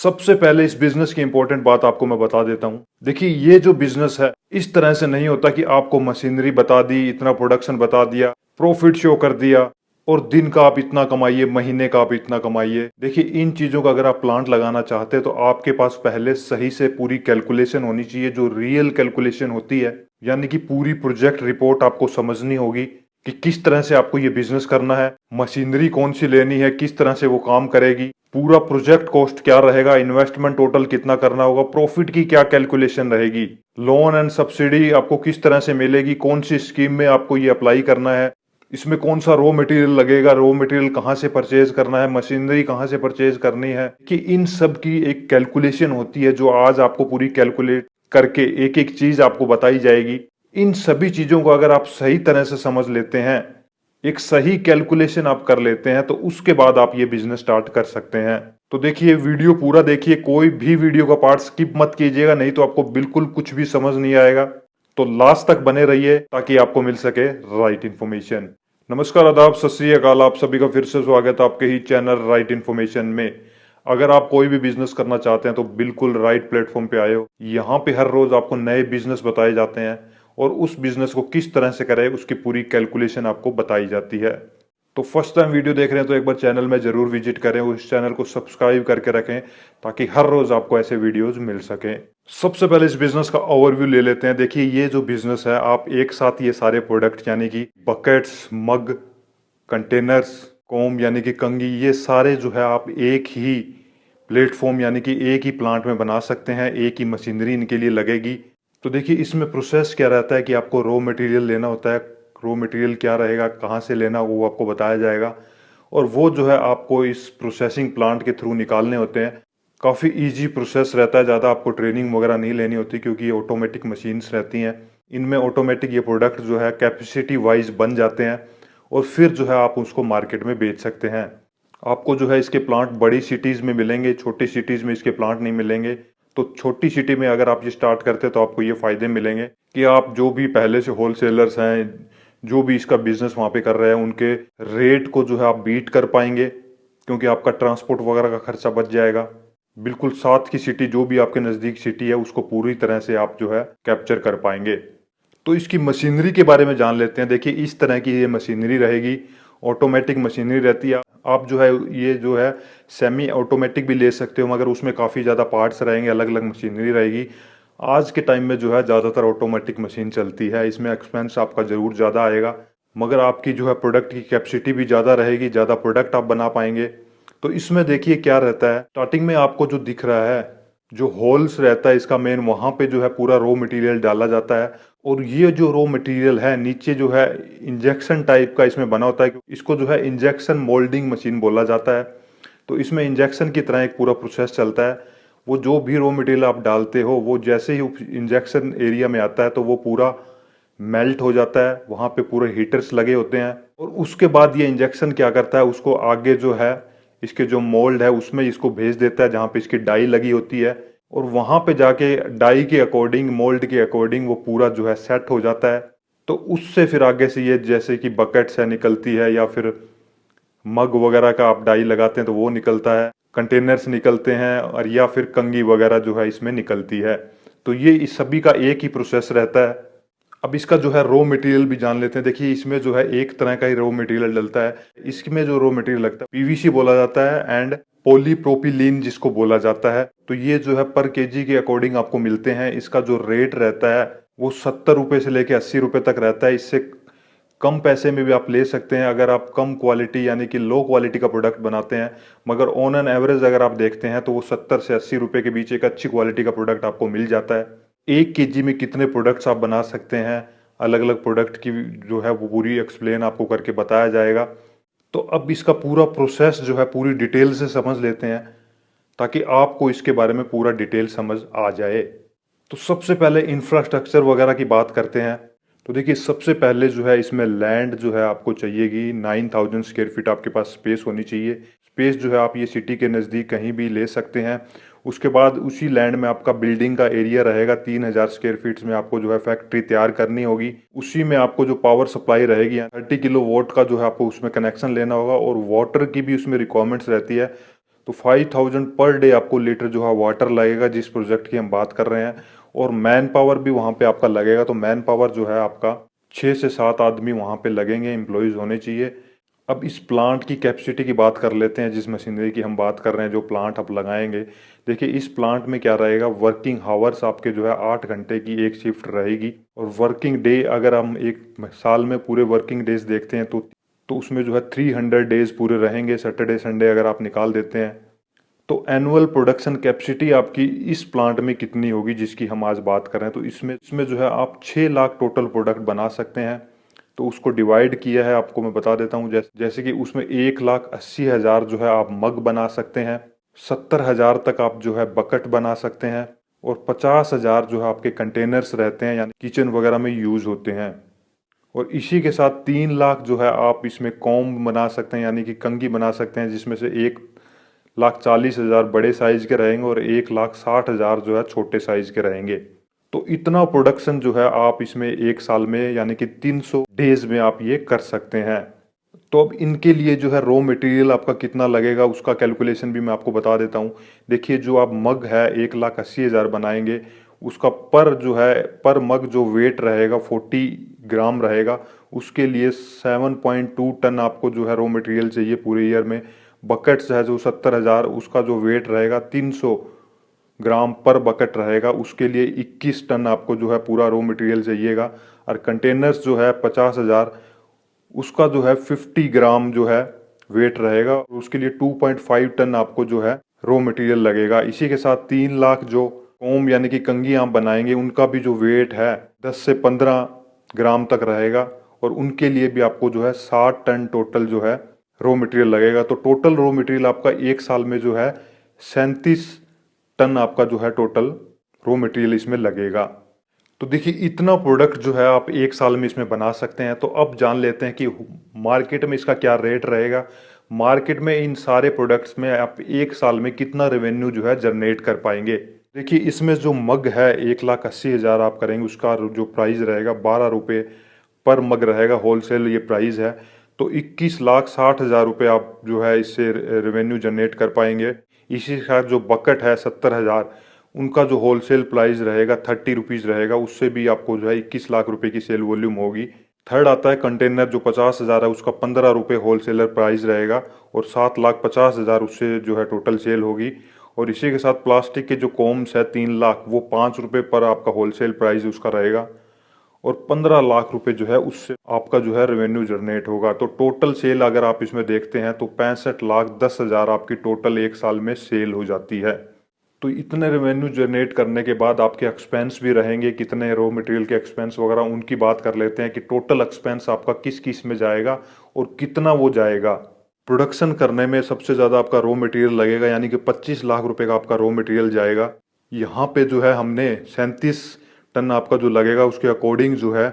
सबसे पहले इस बिजनेस की इंपॉर्टेंट बात आपको मैं बता देता हूँ। देखिए, ये जो बिजनेस है इस तरह से नहीं होता कि आपको मशीनरी बता दी, इतना प्रोडक्शन बता दिया, प्रॉफिट शो कर दिया और दिन का आप इतना कमाइए, महीने का आप इतना कमाइए। देखिए, इन चीजों का अगर आप प्लांट लगाना चाहते हैं तो आपके पास पहले सही से पूरी कैलकुलेशन होनी चाहिए, जो रियल कैलकुलेशन होती है। यानी कि पूरी प्रोजेक्ट रिपोर्ट आपको समझनी होगी कि किस तरह से आपको ये बिजनेस करना है, मशीनरी कौन सी लेनी है, किस तरह से वो काम करेगी, पूरा प्रोजेक्ट कॉस्ट क्या रहेगा, इन्वेस्टमेंट टोटल कितना करना होगा, प्रॉफिट की क्या कैलकुलेशन रहेगी, लोन एंड सब्सिडी आपको किस तरह से मिलेगी, कौन सी स्कीम में आपको ये अप्लाई करना है, इसमें कौन सा रॉ मटेरियल लगेगा, रॉ मटेरियल कहाँ से परचेज करना है, मशीनरी कहाँ से परचेज करनी है, कि इन सब की एक कैलकुलेशन होती है जो आज आपको पूरी कैलकुलेट करके एक एक चीज आपको बताई जाएगी। इन सभी चीजों को अगर आप सही तरह से समझ लेते हैं, एक सही कैलकुलेशन आप कर लेते हैं, तो उसके बाद आप ये बिजनेस स्टार्ट कर सकते हैं। तो देखिए, वीडियो पूरा देखिए, कोई भी वीडियो का पार्ट स्किप मत कीजिएगा, नहीं तो आपको बिल्कुल कुछ भी समझ नहीं आएगा। तो लास्ट तक बने रहिए ताकि आपको मिल सके राइट इन्फॉर्मेशन। नमस्कार, आदाब, सत श्री अकाल, आप सभी का फिर से स्वागत है आपके ही चैनल राइट इन्फॉर्मेशन में। अगर आप कोई भी बिजनेस करना चाहते हैं तो बिल्कुल राइट प्लेटफॉर्म पे आए हो। यहाँ पे हर रोज आपको नए बिजनेस बताए जाते हैं और उस बिजनेस को किस तरह से करें उसकी पूरी कैलकुलेशन आपको बताई जाती है। तो फर्स्ट टाइम वीडियो देख रहे हैं तो एक बार चैनल में जरूर विजिट करें, उस चैनल को सब्सक्राइब करके रखें ताकि हर रोज आपको ऐसे वीडियोस मिल सकें। सबसे पहले इस बिजनेस का ओवरव्यू ले लेते हैं। देखिए, ये जो बिजनेस है, आप एक साथ ये सारे प्रोडक्ट यानी कि बकेट्स, मग, कंटेनर्स, कोम यानी कि कंघी, ये सारे जो है आप एक ही प्लेटफॉर्म यानी कि एक ही प्लांट में बना सकते हैं, एक ही मशीनरी इनके लिए लगेगी। तो देखिए, इसमें प्रोसेस क्या रहता है कि आपको रॉ मटेरियल लेना होता है, रॉ मटेरियल क्या रहेगा, कहाँ से लेना, वो आपको बताया जाएगा और वो जो है आपको इस प्रोसेसिंग प्लांट के थ्रू निकालने होते हैं। काफ़ी इजी प्रोसेस रहता है, ज़्यादा आपको ट्रेनिंग वगैरह नहीं लेनी होती क्योंकि ये ऑटोमेटिक मशीन्स रहती हैं। इनमें ऑटोमेटिक ये प्रोडक्ट जो है कैपेसिटी वाइज बन जाते हैं और फिर जो है आप उसको मार्केट में बेच सकते हैं। आपको जो है इसके प्लांट बड़ी सिटीज़ में मिलेंगे, छोटी सिटीज़ में इसके प्लांट नहीं मिलेंगे। तो छोटी सिटी में अगर आप ये स्टार्ट करते हैं तो आपको ये फायदे मिलेंगे कि आप जो भी पहले से होलसेलर्स हैं, जो भी इसका बिजनेस वहाँ पे कर रहे हैं, उनके रेट को जो है आप बीट कर पाएंगे क्योंकि आपका ट्रांसपोर्ट वगैरह का खर्चा बच जाएगा। बिल्कुल साथ की सिटी जो भी आपके नज़दीक सिटी है उसको पूरी तरह से आप जो है कैप्चर कर पाएंगे। तो इसकी मशीनरी के बारे में जान लेते हैं। देखिए, इस तरह की ये मशीनरी रहेगी, ऑटोमेटिक मशीनरी रहती है। आप जो है ये जो है सेमी ऑटोमेटिक भी ले सकते हो, मगर उसमें काफ़ी ज़्यादा पार्ट्स रहेंगे, अलग अलग मशीनरी रहेगी। आज के टाइम में जो है ज़्यादातर ऑटोमेटिक मशीन चलती है, इसमें एक्सपेंस आपका ज़रूर ज़्यादा आएगा मगर आपकी जो है प्रोडक्ट की कैपेसिटी भी ज़्यादा रहेगी, ज़्यादा प्रोडक्ट आप बना पाएंगे। तो इसमें देखिए क्या रहता है, स्टार्टिंग में आपको जो दिख रहा है, जो होल्स रहता है इसका मेन, वहाँ पे जो है पूरा रॉ मटेरियल डाला जाता है और ये जो रॉ मटेरियल है नीचे जो है इंजेक्शन टाइप का इसमें बना होता है। इसको जो है इंजेक्शन मोल्डिंग मशीन बोला जाता है। तो इसमें इंजेक्शन की तरह एक पूरा प्रोसेस चलता है। वो जो भी रॉ मटेरियल आप डालते हो वो जैसे ही इंजेक्शन एरिया में आता है तो वो पूरा मेल्ट हो जाता है, वहाँ पे पूरे हीटर्स लगे होते हैं और उसके बाद ये इंजेक्शन क्या करता है, उसको आगे जो है इसके जो मोल्ड है उसमें इसको भेज देता है जहाँ पे इसकी डाई लगी होती है और वहाँ पे जाके डाई के अकॉर्डिंग, मोल्ड के अकॉर्डिंग वो पूरा जो है सेट हो जाता है। तो उससे फिर आगे से ये जैसे कि बकेट्स है निकलती है या फिर मग वगैरह का आप डाई लगाते हैं तो वो निकलता है, कंटेनर्स निकलते हैं और या फिर कंघी वगैरह जो है इसमें निकलती है। तो ये इस सभी का एक ही प्रोसेस रहता है। अब इसका जो है रॉ मटेरियल भी जान लेते हैं। देखिए, इसमें जो है एक तरह का ही रॉ मटेरियल डलता है। इसमें जो रॉ मटेरियल लगता है पीवीसी बोला जाता है एंड पॉलीप्रोपिलीन जिसको बोला जाता है। तो ये जो है पर केजी के अकॉर्डिंग आपको मिलते हैं। इसका जो रेट रहता है वो 70 रुपये से लेके 80 रुपये तक रहता है। इससे कम पैसे में भी आप ले सकते हैं अगर आप कम क्वालिटी यानी कि लो क्वालिटी का प्रोडक्ट बनाते हैं, मगर ऑन एन एवरेज अगर आप देखते हैं तो वो 70 से 80 रुपये के बीच एक अच्छी क्वालिटी का प्रोडक्ट आपको मिल जाता है। 1 केजी में कितने प्रोडक्ट्स आप बना सकते हैं, अलग अलग प्रोडक्ट की जो है वो पूरी एक्सप्लेन आपको करके बताया जाएगा। तो अब इसका पूरा प्रोसेस जो है पूरी डिटेल से समझ लेते हैं ताकि आपको इसके बारे में पूरा डिटेल समझ आ जाए। तो सबसे पहले इंफ्रास्ट्रक्चर वगैरह की बात करते हैं। तो देखिए, सबसे पहले जो है इसमें लैंड जो है आपको चाहिएगी 9000 स्क्वायर फीट आपके पास स्पेस होनी चाहिए। स्पेस जो है आप ये सिटी के नज़दीक कहीं भी ले सकते हैं। उसके बाद उसी लैंड में आपका बिल्डिंग का एरिया रहेगा। 3000 स्क्वायर फीट में आपको जो है फैक्ट्री तैयार करनी होगी। उसी में आपको जो पावर सप्लाई रहेगी 30 किलो वोल्ट का जो है आपको उसमें कनेक्शन लेना होगा और वाटर की भी उसमें रिक्वायरमेंट्स रहती है। तो 5000 पर डे आपको लीटर जो है वाटर लगेगा जिस प्रोजेक्ट की हम बात कर रहे हैं। और मैन पावर भी वहाँ पे आपका लगेगा, तो मैन पावर जो है आपका 6 से 7 आदमी वहाँ पे लगेंगे, एम्प्लॉयज़ होने चाहिए। अब इस प्लांट की कैपेसिटी की बात कर लेते हैं, जिस मशीनरी की हम बात कर रहे हैं, जो प्लांट आप लगाएंगे। देखिए इस प्लांट में क्या रहेगा, वर्किंग हावर्स आपके जो है 8 घंटे की एक शिफ्ट रहेगी। और वर्किंग डे अगर हम एक साल में पूरे वर्किंग डेज देखते हैं तो उसमें जो है 300 डेज पूरे रहेंगे, सैटरडे संडे अगर आप निकाल देते हैं। तो एनुअल प्रोडक्शन कैपेसिटी आपकी इस प्लांट में कितनी होगी जिसकी हम आज बात कर रहे हैं, तो इसमें जो है आप 6 लाख टोटल प्रोडक्ट बना सकते हैं। तो उसको डिवाइड किया है आपको मैं बता देता हूँ, जैसे कि उसमें 1,80,000 जो है आप मग बना सकते हैं, 70,000 तक आप जो है बकेट बना सकते हैं, और 50,000 जो है आपके कंटेनर्स रहते हैं, यानी किचन वगैरह में यूज़ होते हैं। और इसी के साथ 3 लाख जो है आप इसमें कॉम्ब बना सकते हैं, यानी कि कंघी बना सकते हैं, जिसमें से 1,40,000 बड़े साइज के रहेंगे और 1,60,000 जो है छोटे साइज के रहेंगे। तो इतना प्रोडक्शन जो है आप इसमें एक साल में यानी कि 300 डेज में आप ये कर सकते हैं। तो अब इनके लिए जो है रॉ मटेरियल आपका कितना लगेगा उसका कैलकुलेशन भी मैं आपको बता देता हूँ। देखिए जो आप मग है 1,80,000 बनाएंगे, उसका पर जो है पर मग जो वेट रहेगा 40 ग्राम रहेगा, उसके लिए 7.2 टन आपको जो है रॉ मटेरियल चाहिए पूरे ईयर में। बकेट्स है जो 70,000, उसका जो वेट रहेगा 300 ग्राम पर बकेट रहेगा, उसके लिए 21 टन आपको जो है पूरा रॉ मटेरियल चाहिएगा। और कंटेनर्स जो है 50,000, उसका जो है 50 ग्राम जो है वेट रहेगा, उसके लिए 2.5 टन आपको जो है रॉ मटेरियल लगेगा। इसी के साथ 3 लाख जो ओम यानी कि कंघी आप बनाएंगे उनका भी जो वेट है 10 से 15 ग्राम तक रहेगा, और उनके लिए भी आपको जो है 60 टन टोटल जो है रॉ मटेरियल लगेगा। तो टोटल रॉ मटेरियल आपका एक साल में जो है 37 टन आपका जो है टोटल रॉ मटेरियल इसमें लगेगा। तो देखिए इतना प्रोडक्ट जो है आप एक साल में इसमें बना सकते हैं। तो अब जान लेते हैं कि मार्केट में इसका क्या रेट रहेगा। मार्केट में इन सारे प्रोडक्ट्स में आप एक साल में कितना रेवेन्यू जो है जनरेट कर पाएंगे। देखिए इसमें जो मग है 1,80,000 आप करेंगे, उसका जो प्राइस रहेगा 12 रुपये पर मग रहेगा, होलसेल ये प्राइस है। तो 21,60,000 रुपये आप जो है इससे रेवेन्यू जनरेट कर पाएंगे। इसी के साथ जो बकेट है 70,000, उनका जो होलसेल प्राइस रहेगा 30 रुपीज़ रहेगा, उससे भी आपको जो है 21 लाख रुपए की सेल वॉल्यूम होगी। थर्ड आता है कंटेनर जो 50,000 है, उसका 15 रुपये होलसेलर प्राइस रहेगा और 7,50,000 उससे जो है टोटल सेल होगी। और इसी के साथ प्लास्टिक के जो कॉम्स है 3 लाख, वो 5 रुपये पर आपका होलसेल प्राइस उसका रहेगा, और 15 लाख रुपए जो है उससे आपका जो है रेवेन्यू जनरेट होगा। तो टोटल सेल अगर आप इसमें देखते हैं तो 65,10,000 आपकी टोटल एक साल में सेल हो जाती है। तो इतने रेवेन्यू जनरेट करने के बाद आपके एक्सपेंस भी रहेंगे, कितने रॉ मटेरियल के एक्सपेंस वगैरह उनकी बात कर लेते हैं कि टोटल एक्सपेंस आपका किस किस में जाएगा और कितना वो जाएगा। प्रोडक्शन करने में सबसे ज़्यादा आपका रॉ मटेरियल लगेगा, यानी कि 25 लाख रुपए का आपका रॉ मटेरियल जाएगा। यहाँ पे जो है हमने 37 टन आपका जो लगेगा उसके अकॉर्डिंग जो है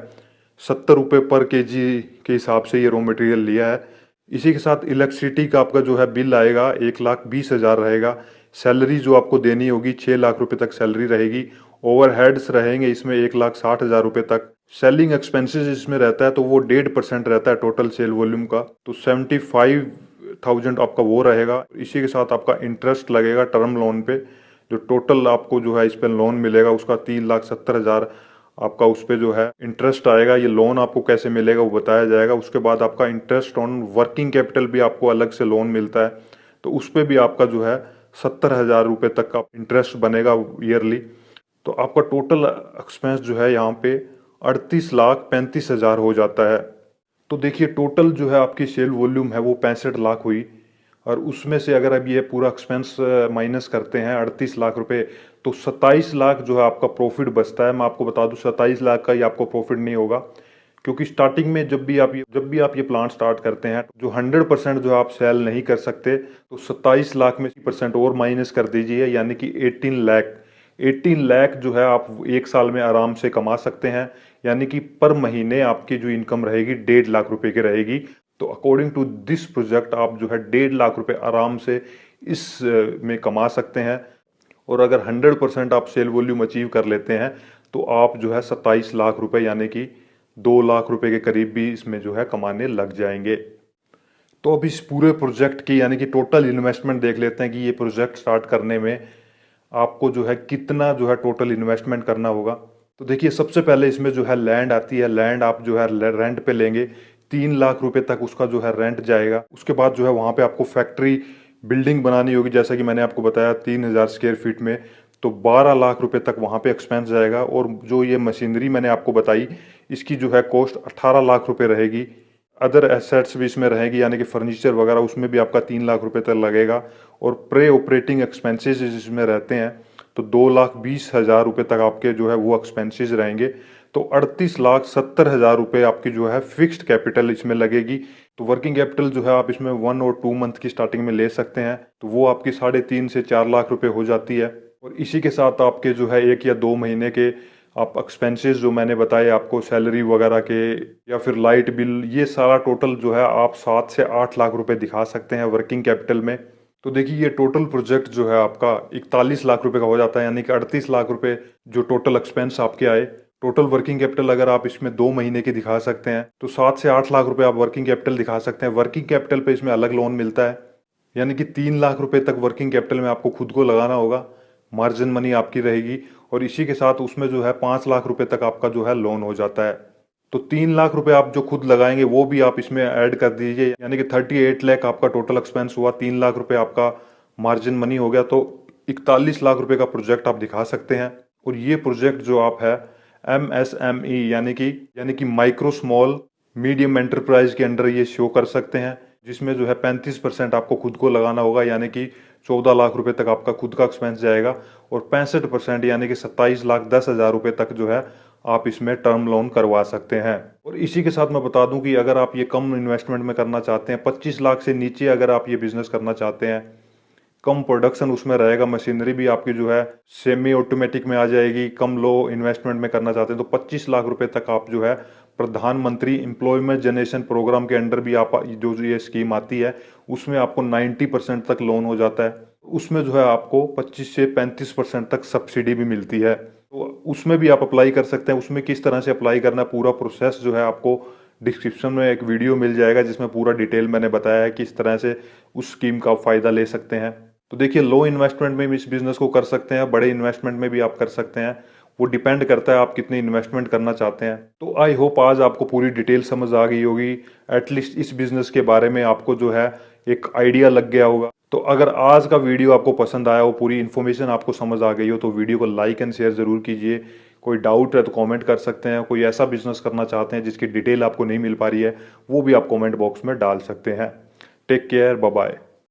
70 रुपये पर केजी के हिसाब से ये रॉ मटेरियल लिया है। इसी के साथ इलेक्ट्रिसिटी का आपका जो है बिल आएगा 1,20,000 रहेगा। सैलरी जो आपको देनी होगी 6 लाख रुपए तक सैलरी रहेगी। ओवरहेड्स रहेंगे इसमें 1,60,000 रुपये तक। सेलिंग एक्सपेंसेस इसमें रहता है तो वो 1.5% रहता है टोटल सेल वॉल्यूम का, तो 75,000 आपका वो रहेगा। इसी के साथ आपका इंटरेस्ट लगेगा टर्म लोन पे, जो टोटल आपको जो है इस पर लोन मिलेगा उसका 3,70,000 आपका उस पर जो है इंटरेस्ट आएगा। ये लोन आपको कैसे मिलेगा वो बताया जाएगा। उसके बाद आपका इंटरेस्ट ऑन वर्किंग कैपिटल भी आपको अलग से लोन मिलता है, तो उस पर भी आपका जो है 70,000 रुपये तक का इंटरेस्ट बनेगा ईयरली। तो आपका टोटल एक्सपेंस जो है यहाँ पे 38,35,000 हो जाता है। तो देखिए टोटल जो है आपकी सेल वॉल्यूम है वो 65 लाख हुई, और उसमें से अगर अब ये पूरा एक्सपेंस माइनस करते हैं 38 लाख रुपए, तो 27 लाख जो है आपका प्रॉफिट बचता है। मैं आपको बता दूं 27 लाख का ही आपको प्रॉफिट नहीं होगा, क्योंकि स्टार्टिंग में जब भी आप ये प्लांट स्टार्ट करते हैं जो 100% जो आप सेल नहीं कर सकते, तो 27 लाख में 30% और माइनस कर दीजिए, यानी कि 18 लाख। 18 लाख जो है आप एक साल में आराम से कमा सकते हैं, यानी कि पर महीने आपकी जो इनकम रहेगी 1.5 लाख रुपए की रहेगी। तो अकॉर्डिंग टू दिस प्रोजेक्ट आप जो है 1.5 लाख रुपए आराम से इस में कमा सकते हैं। और अगर 100% आप सेल वॉल्यूम अचीव कर लेते हैं तो आप जो है 27 लाख रुपए यानी कि 2 लाख रुपए के करीब भी इसमें जो है कमाने लग जाएंगे। तो अब इस पूरे प्रोजेक्ट की यानी कि टोटल इन्वेस्टमेंट देख लेते हैं कि ये प्रोजेक्ट स्टार्ट करने में आपको जो है कितना जो है टोटल इन्वेस्टमेंट करना होगा। तो देखिए सबसे पहले इसमें जो है लैंड आती है। लैंड आप जो है रेंट पे लेंगे, 3 लाख रुपए तक उसका जो है रेंट जाएगा। उसके बाद जो है वहाँ पे आपको फैक्ट्री बिल्डिंग बनानी होगी, जैसा कि मैंने आपको बताया 3,000 स्क्वायर फीट में, तो 12 लाख रुपए तक वहाँ पे एक्सपेंस जाएगा। और जो ये मशीनरी मैंने आपको बताई इसकी जो है कॉस्ट 18 लाख रुपए रहेगी। अदर एसेट्स भी इसमें रहेगी यानी कि फर्नीचर वगैरह, उसमें भी आपका 3 लाख रुपए तक लगेगा। और प्रे ऑपरेटिंग एक्सपेंसेस इसमें रहते हैं तो 2,20,000 रुपये तक आपके जो है वो एक्सपेंसेस रहेंगे। तो 38,70,000 रुपये आपकी जो है फिक्स्ड कैपिटल इसमें लगेगी। तो वर्किंग कैपिटल जो है आप इसमें 1 और 2 मंथ की स्टार्टिंग में ले सकते हैं, तो वो आपकी 3.5 से 4 लाख रुपए हो जाती है। और इसी के साथ आपके जो है 1 या 2 महीने के आप एक्सपेंसेस जो मैंने बताए आपको, सैलरी वगैरह के या फिर लाइट बिल, ये सारा टोटल जो है आप 7 से 8 लाख रुपए दिखा सकते हैं वर्किंग कैपिटल में। तो देखिए ये टोटल प्रोजेक्ट जो है आपका 41 लाख रुपए का हो जाता है, यानी कि 38 लाख रुपए जो टोटल एक्सपेंस आपके आए। टोटल वर्किंग कैपिटल अगर आप इसमें 2 महीने की दिखा सकते हैं तो 7 से 8 लाख रुपए आप वर्किंग कैपिटल दिखा सकते हैं। वर्किंग कैपिटल पे इसमें अलग लोन मिलता है, यानी कि 3 लाख रुपए तक वर्किंग कैपिटल में आपको खुद को लगाना होगा, मार्जिन मनी आपकी रहेगी। और इसी के साथ उसमें जो है 5 लाख रुपए तक आपका जो है लोन हो जाता है। तो 3 लाख रुपए आप जो खुद लगाएंगे वो भी आप इसमें ऐड कर दीजिए, यानी कि 38 लाख आपका टोटल एक्सपेंस हुआ, 3 लाख रुपए आपका मार्जिन मनी हो गया, तो 41 लाख रुपए का प्रोजेक्ट आप दिखा सकते हैं। और ये प्रोजेक्ट जो आप है MSME यानी कि माइक्रो स्मॉल मीडियम एंटरप्राइज के अंडर ये शो कर सकते हैं, जिसमें जो है 35% आपको खुद को लगाना होगा, यानी कि 14 लाख रुपए तक आपका खुद का एक्सपेंस जाएगा। और 65% यानी कि 27,10,000 रुपए तक जो है आप इसमें टर्म लोन करवा सकते हैं। और इसी के साथ मैं बता दूं कि अगर आप ये कम इन्वेस्टमेंट में करना चाहते हैं, 25 लाख से नीचे अगर आप ये बिजनेस करना चाहते हैं, कम प्रोडक्शन उसमें रहेगा, मशीनरी भी आपकी जो है सेमी ऑटोमेटिक में आ जाएगी, कम लो इन्वेस्टमेंट में करना चाहते हैं, तो 25 लाख रुपए तक आप जो है प्रधानमंत्री एम्प्लॉयमेंट जनरेशन प्रोग्राम के अंडर भी आप जो ये स्कीम आती है उसमें आपको 90% तक लोन हो जाता है। उसमें जो है आपको 25 से 35% तक सब्सिडी भी मिलती है, तो उसमें भी आप अप्लाई कर सकते हैं। उसमें किस तरह से अप्लाई करना है पूरा प्रोसेस जो है आपको डिस्क्रिप्शन में एक वीडियो मिल जाएगा, जिसमें पूरा डिटेल मैंने बताया है किस तरह से उस स्कीम का आप फ़ायदा ले सकते हैं। तो देखिए लो इन्वेस्टमेंट में भी इस बिज़नेस को कर सकते हैं, बड़े इन्वेस्टमेंट में भी आप कर सकते हैं, वो डिपेंड करता है आप कितनी इन्वेस्टमेंट करना चाहते हैं। तो आई होप आज आपको पूरी डिटेल समझ आ गई होगी, एटलीस्ट इस बिज़नेस के बारे में आपको जो है एक आइडिया लग गया होगा। तो अगर आज का वीडियो आपको पसंद आया हो, पूरी इन्फॉर्मेशन आपको समझ आ गई हो, तो वीडियो को लाइक एंड शेयर ज़रूर कीजिए। कोई डाउट है तो कमेंट कर सकते हैं, कोई ऐसा बिजनेस करना चाहते हैं जिसकी डिटेल आपको नहीं मिल पा रही है वो भी आप कमेंट बॉक्स में डाल सकते हैं। Take care, bye bye.